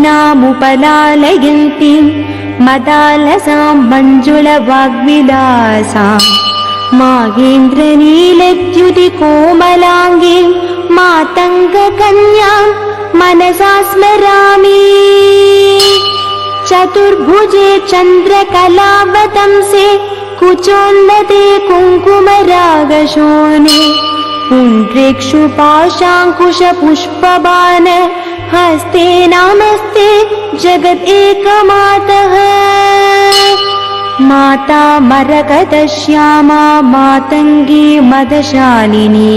वीणामुपलालयन्तीं मदालसां मञ्जुलवाग्विलासां माहेन्द्रनीलद्युतिकोमलाङ्गीं मातङ्गकन्यां मनसा स्मरामि। चतुर्भुजे चन्द्रकलावतंसे कुचोन्नते कुङ्कुमरागशोणे पुण्ड्रेक्षुपाशाङ्कुशपुष्पबाण हस्ते नमस्ते जगदेकमातः। माता मरकतश्यामा मातङ्गी मदशालिनी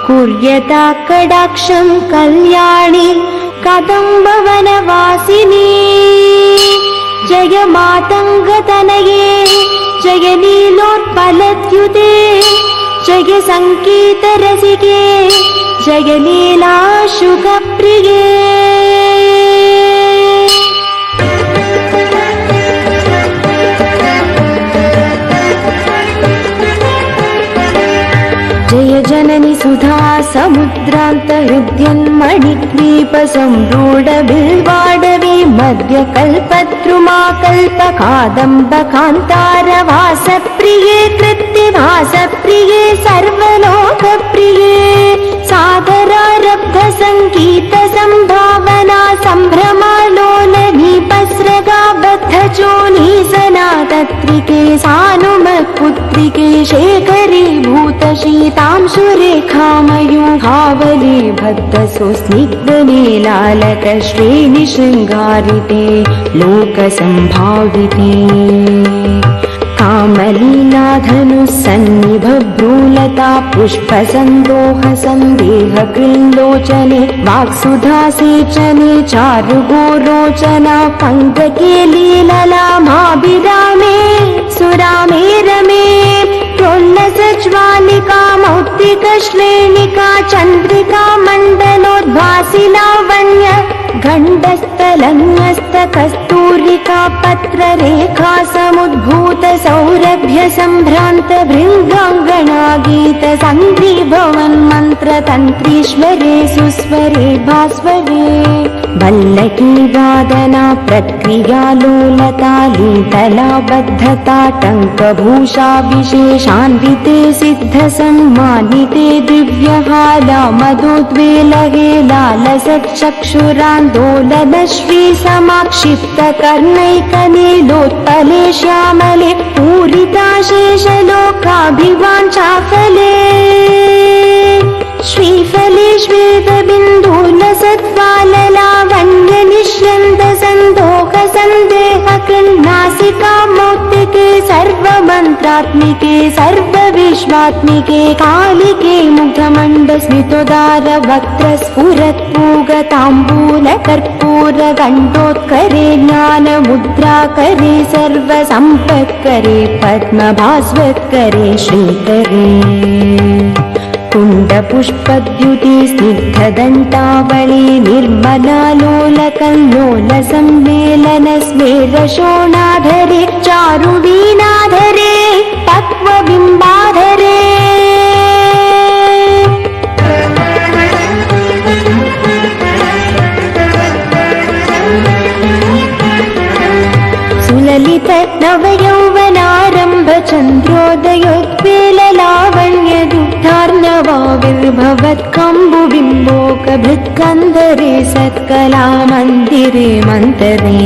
कुर्यता कडाक्षं कल्याणी कदम्बवनवासिनी। जय मातङ्गतनये जय लीलोत्पलद्युते जय सङ्गीतरसिके जय लीलाशुकप्रिये। जय जननि सुधा समुद्रान्तहृद्यन्मणिद्वीपसम्रूढबिल्वाडवी मध्यकल्पद्रुमाकल्पकादम्बकान्तारवासप्रिये कृत्तिवासप्रिये सर्वलोकप्रिये। सादरारब्धसङ्गीतसम्भावना सम्भ्रमालोलनीपस्रगाबद्धचोनी सनातत्रिके सानुमत्पुत्रिके शेखरीभूतशीतां सुरेखामयूहावली भद्रसु स्निग्धनीलालकश्रेणिशृङ्गारिते लोकसम्भाविते। कामलीलाधनुस्सन्निभभ्रूलता पुष्पसन्दोहसन्देहकृल्लोचने वाक्सुधासेचने चारुगोरोचना पङ्कके लीललामाभिरामे सुरामे रमे प्रोल्लसज्वालिका मौक्तिकश्रेणिका चन्द्रिका मण्डलोद्भासि लावण्य गण्डस्थलन्यस्तकस्तूरिका पत्ररेखा समुद्भूत सौरभ्य सम्भ्रान्त भृङ्गाङ्गना गीत सन्धिभवन् मन्त्रतन्त्रीश्वरे सुस्वरे भास्वरे। वल्लकी वादना प्रक्रिया लोलता लीतला बद्धता टङ्कभूषा विशेषान्विते सिद्धसम्मानिते दिव्यहाला मधुद्वेलहे लालसच्चक्षुरान्दोलनश्री समाक्षिप्तकर्णैकनीलोत्पले श्यामले पूरिताशेषलोकाभिवाञ्छाफले श्रीफले श्वेतबिन्दुलसत्फललावण्यनिष्यन्दसन्दोहसन्देहकृन्नासिका मौक्तिके सर्वमन्त्रात्मिके सर्वविश्वात्मिके कालिके मुग्धमण्डस्मितोदारवक्त्रस्फुरत्पूगताम्बूलकर्पूरगण्डोत्करे ज्ञानमुद्राकरे सर्वसम्पत्करे पद्मभास्वत्करे श्रीकरे। कुण्डपुष्पद्युति स्निग्धदन्तावली निर्मलालोलकल्लोलसम्मेलनस्मेरशोणाधरे चारुवीणाधरे पक्वबिम्बाधरे। सुललित नवयौवनारम्भ चन्द्रोदयोत्पेललावण्यदुग्धार्णवाविर्भवत्कम्बुबिम्बोकभृत्कन्धरे सत्कलामन्दिरे मन्तरे।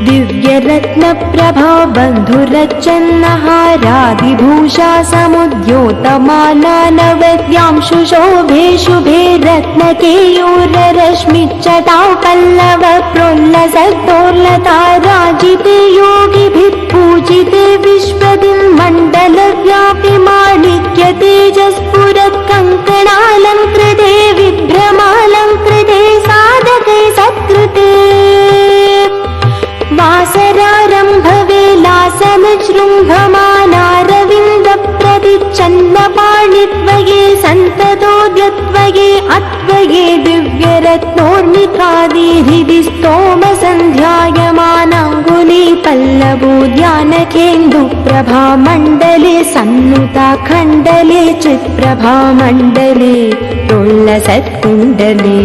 दिव्यरत्नप्रभा बन्धुरच्चन्नहारादिभूषा समुद्योतमाना नवद्यांशुशोभे शुभे रत्नकेयूररश्मिच्चटां पल्लव प्रोल्लसद्दोर्लता राजिते योगिभिः पूजिते विश्वदिन्मण्डलव्यापि माणिक्य तेजस्फुरत्कङ्कणालङ्कृते विभ्रमालङ्कृते साधके सत्कृते। वासरारम्भवेलासमजृम्भमानारविन्दप्रतिच्छन्नपाणित्वये सन्ततोऽद्यत्वये अत्वये दिव्यरत्नोर्मिकादिहृदि स्तोमसन्ध्यायमानाङ्गुली पल्लव ताण्डवोद्यानकेन्दुप्रभा मण्डले सन्नुता खण्डले चित्प्रभा मण्डले टोल्लसत्कुण्डले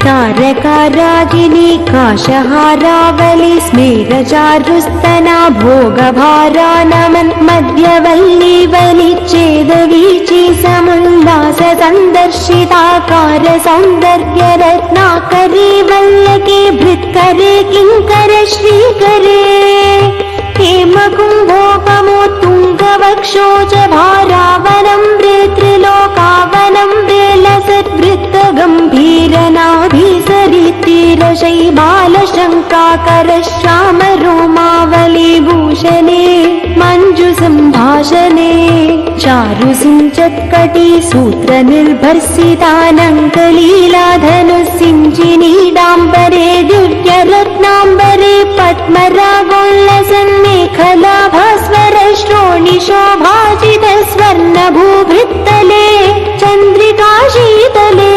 तारकारागिनी काशहारावली स्मेरचारुस्तना भोगभारा नमन् मध्यवल्ली वलिच्छेदवीची समुल्लास सन्दर्शिताकार सौन्दर्य रत्नाकरे वल्लके भृत्करे किङ्कर श्रीकरे हेमकुम्भोपमोत्तुङ्गवक्षोज भारावनं त्रिलोकावनं वेलसद्वृत्तगम्भीरनाभिसरितिरशैबालशङ्काकर श्यामरोमावली भूषणे मञ्जुसम्भाषणे चारुसिञ्चत्कटी सूत्रनिर्भर्सितानङ्कलीलाधनुसिञ्चिनीडाम्बरे दिव्यरत्नाम्बरे पद्मरागोल्लसन्मेखला भास्वर श्रोणिशोभाजित स्वर्णभूभृत्तले चन्द्रिका शीतले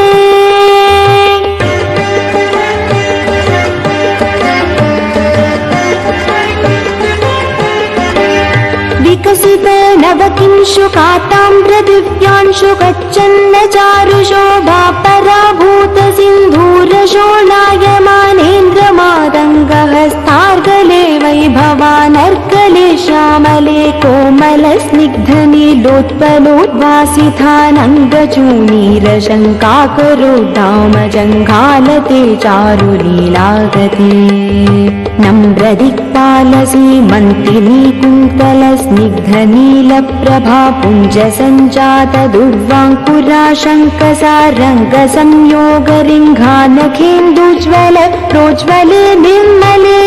विकसित नवकिंशुकाताम्रदिव्यांशु कच्चन्न चारुशोभा पराभूत सिन्धूरशोणायमानेन्द्रमादङ्गहस्तार्गले वैभवानर्गले श्यामले कोमलस्निग्धनीलोत्पलोद्भासितानङ्गचूनीरशङ्काकरोद्दामजङ्घालते चारुलीलागते नम्रदिक्पालसी मन्तिनी कुन्तलस्निग्धनीलप्रभा पुञ्जसञ्जात दुर्वाङ्कुरा शङ्कसारङ्गसंयोगरिङ्घानखेन्दुज्वल प्रोज्वले निर्मले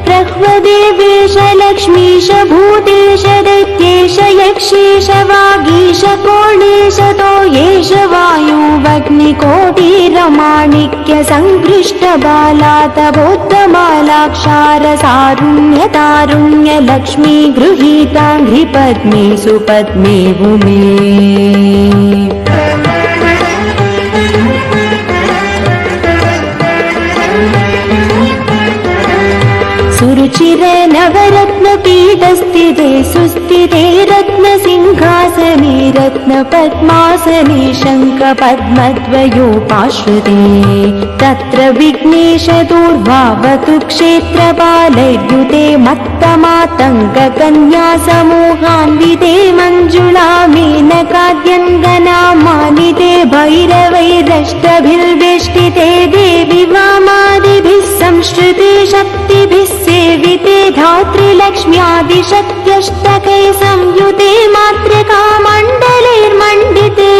प्रह्वदेवेश लक्ष्मीश भूतेश दैत्येश यक्षेश वागीश कोणेश तोयेश वायुवग्निकोटिरमाणिक्य सङ्कृष्ट बालातबोद्धमालाक्षार सारुण्य तारुण्य लक्ष्मी गृहीताङ्घ्रिपद्मे सुपद्मे भूमे सुरुचिर नवरत्नपीठस्थिते सुस्थिते रत्नसिंहासने रत्नपद्मासने शङ्खपद्मद्वयोपाश्रिते तत्र विघ्नेश दूर्भावतु क्षेत्रपालैर्युते मत्तमातङ्गकन्या समूहान्विते मञ्जुला मेनकाद्यङ्गना मानिते भैरवैरष्टभिर्वेष्टिते देवि वामादिभिः संश्रुते शक्तिभिः सेविते धात्रीलक्ष्म्यादिशक्त्यष्टकै संयुते मातृका मण्डलैर्मण्डिते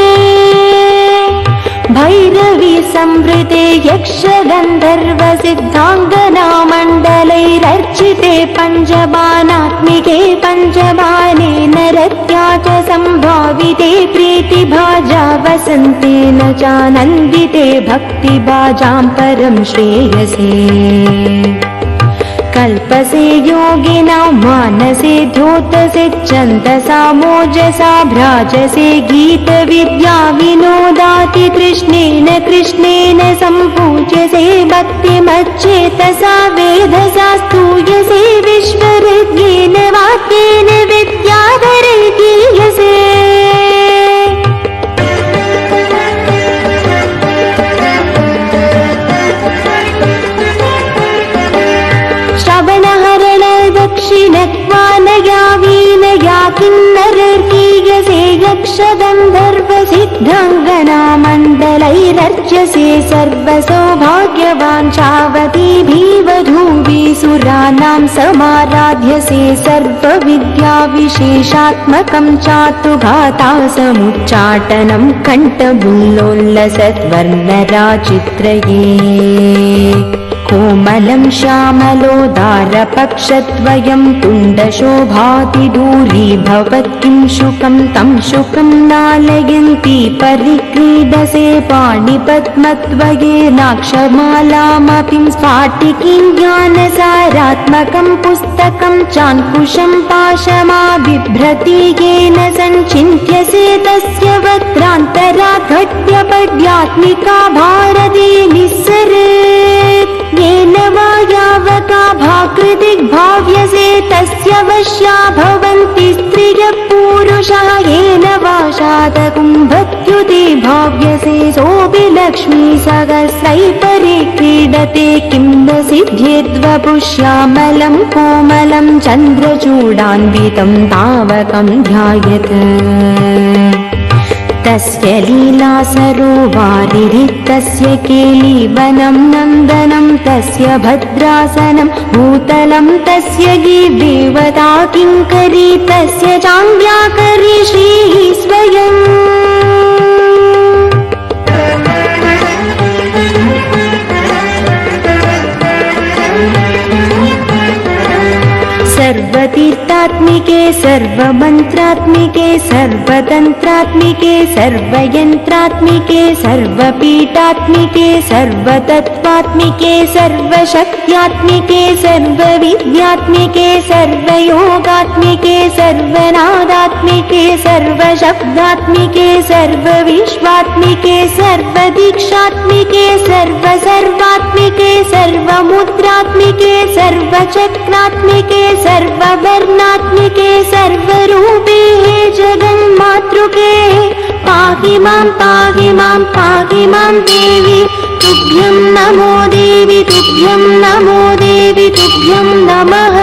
भैरवी संवृते यक्षगन्धर्व सिद्धाङ्गना मण्डलैरर्चिते पञ्चबाणात्मिके पञ्चबाणे नरत्या च सम्भाविते प्रीतिभाजा वसन्तेन चानन्दिते भक्तिभाजां परं श्रेयसे कल्पसे योगिनां मानसे द्योतसे छन्दसा मोजसा भ्राजसे गीतविद्या विनोदाति कृष्णेन कृष्णेन सम्पूज्यसे भक्तिमच्चेतसा वेधसा स्तूयसे विश्वहृद्येन वाक्येन विद्याधरे गीयसे दक्षिणक्वानया वीनया किन्नरर्गीयसे यक्षगन्धर्व सिद्धाङ्गना मण्डलैरर्च्यसे सर्वसौभाग्यवाञ्छावतीभिवधूभिसुराणां समाराध्यसे सर्वविद्याविशेषात्मकं चातुघातासमुच्चाटनं कण्ठबुल्लोल्लसद्वर्णराचित्रये कोमलं श्यामलोदारपक्षद्वयं तुण्डशोभाति दूरीभवत्किं शुकं तं शुकं नालयन्ती परिक्रीडसे पाणिपद्मद्वयेनाक्षमालामपिं स्फाटिकीं ज्ञानसारात्मकं पुस्तकं चाङ्कुशं पाशमाबिभ्रति येन सञ्चिन्त्यसे तस्य वक्त्रान्तरा घट्यपड्यात्मिका भारती निस्सरेत् येन वा यावका भाकृ दिग्भाव्यसे तस्य वश्या भवन्ति स्त्रियः पुरुषः येन वाशादकुम्भत्युते भाव्यसे सोऽपि लक्ष्मी सहस्रैः परे क्रीडते किं न सिद्ध्येद्वपुष्यामलं कोमलं चन्द्रचूडान्वितं तावकं ध्यायेत् तस्य लीला सरोवारिरितस्य केलीवनं नन्दनं तस्य भद्रासनं भूतलं तस्य देवता किङ्करी तस्य चाङ्ग्याकरी श्रीः स्वयम् सर्वतीर्थात्मिके सर्वमन्त्रात्मिके सर्वतन्त्रात्मिके सर्वयन्त्रात्मिके सर्वपीठात्मिके सर्वतत्त्वात्मिके सर्वशक्त्यात्मिके सर्वविद्यात्मिके सर्वयोगात्मिके सर्वनादात्मिके सर्वशब्दात्मिके सर्वविश्वात्मिके सर्वदीक्षात्मिके सर्वसर्वात्मिके सर्वमुद्रात्मिके सर्वचक्रात्मिके सर्ववर्णात्मिके सर्वरूपे जगन्मातृके पाहि मां पाहि मां पाहि मां देवी तुभ्यं नमो देवी तुभ्यं नमो देवी तुभ्यं नमः।